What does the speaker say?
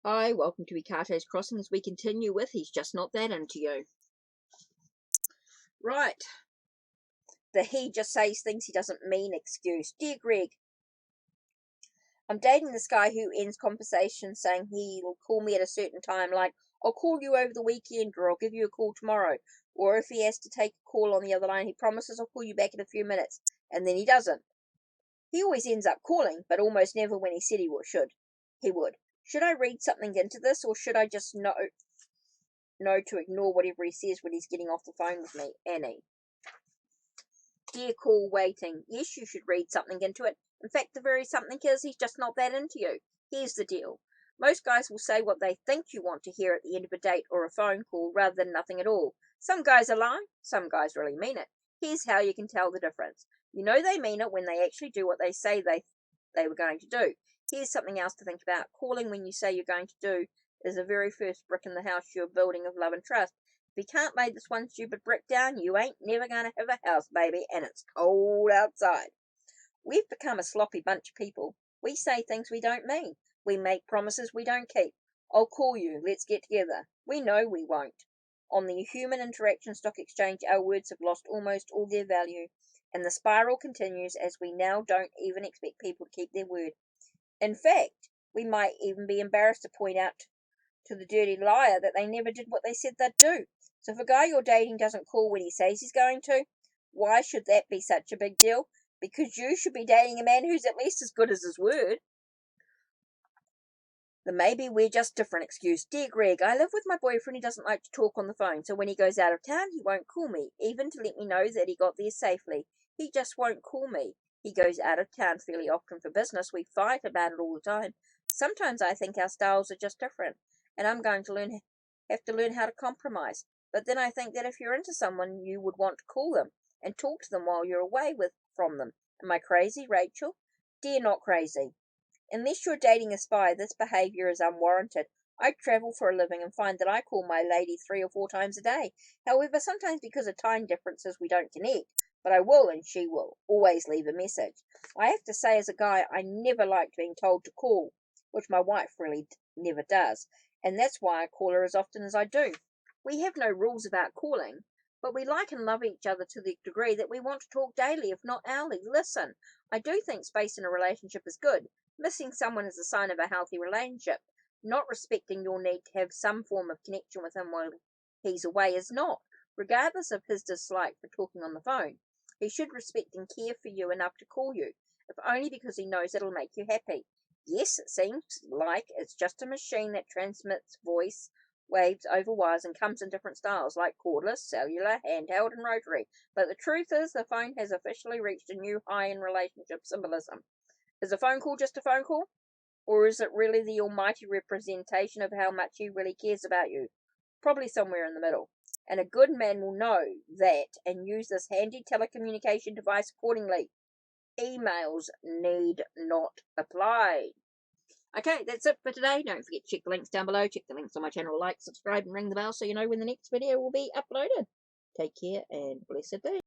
Hi, welcome to Ikate's Crossing as we continue with He's Just Not That Into You. Right. The he just says things he doesn't mean excuse. Dear Greg, I'm dating this guy who ends conversations saying he'll call me at a certain time, like, I'll call you over the weekend, or I'll give you a call tomorrow. Or if he has to take a call on the other line, he promises I'll call you back in a few minutes, and then he doesn't. He always ends up calling, but almost never when he said he would. Should I read something into this, or should I just know to ignore whatever he says when he's getting off the phone with me? Annie. Dear call waiting. Yes, you should read something into it. In fact, the very something is he's just not that into you. Here's the deal. Most guys will say what they think you want to hear at the end of a date or a phone call rather than nothing at all. Some guys are lying. Some guys really mean it. Here's how you can tell the difference. You know they mean it when they actually do what they say they were going to do. Here's something else to think about. Calling when you say you're going to do is the very first brick in the house you're building of love and trust. If you can't lay this one stupid brick down, you ain't never going to have a house, baby, and it's cold outside. We've become a sloppy bunch of people. We say things we don't mean. We make promises we don't keep. I'll call you. Let's get together. We know we won't. On the human interaction stock exchange, our words have lost almost all their value, and the spiral continues as we now don't even expect people to keep their word. In fact, we might even be embarrassed to point out to the dirty liar that they never did what they said they'd do. So if a guy you're dating doesn't call when he says he's going to, why should that be such a big deal? Because you should be dating a man who's at least as good as his word. Then maybe we're just different excuse. Dear Greg, I live with my boyfriend who doesn't like to talk on the phone, so when he goes out of town, he won't call me, even to let me know that he got there safely. He just won't call me. He goes out of town fairly often for business. We fight about it all the time. Sometimes I think our styles are just different, and I'm going to have to learn how to compromise. But then I think that if you're into someone, you would want to call them and talk to them while you're away from them. Am I crazy, Rachel? Dear, not crazy. Unless you're dating a spy, this behavior is unwarranted. I travel for a living and find that I call my lady 3 or 4 times a day. However, sometimes because of time differences, we don't connect. But I will, and she will, always leave a message. I have to say, as a guy, I never liked being told to call, which my wife really never does. And that's why I call her as often as I do. We have no rules about calling, but we like and love each other to the degree that we want to talk daily, if not hourly. Listen, I do think space in a relationship is good. Missing someone is a sign of a healthy relationship. Not respecting your need to have some form of connection with him while he's away is not, regardless of his dislike for talking on the phone. He should respect and care for you enough to call you, if only because he knows it'll make you happy. Yes, it seems like it's just a machine that transmits voice waves over wires and comes in different styles, like cordless, cellular, handheld, and rotary. But the truth is, the phone has officially reached a new high in relationship symbolism. Is a phone call just a phone call? Or is it really the almighty representation of how much he really cares about you? Probably somewhere in the middle. And a good man will know that and use this handy telecommunication device accordingly. Emails need not apply. Okay, that's it for today. Don't forget to check the links down below. Check the links on my channel. Like, subscribe, and ring the bell so you know when the next video will be uploaded. Take care and blessed day.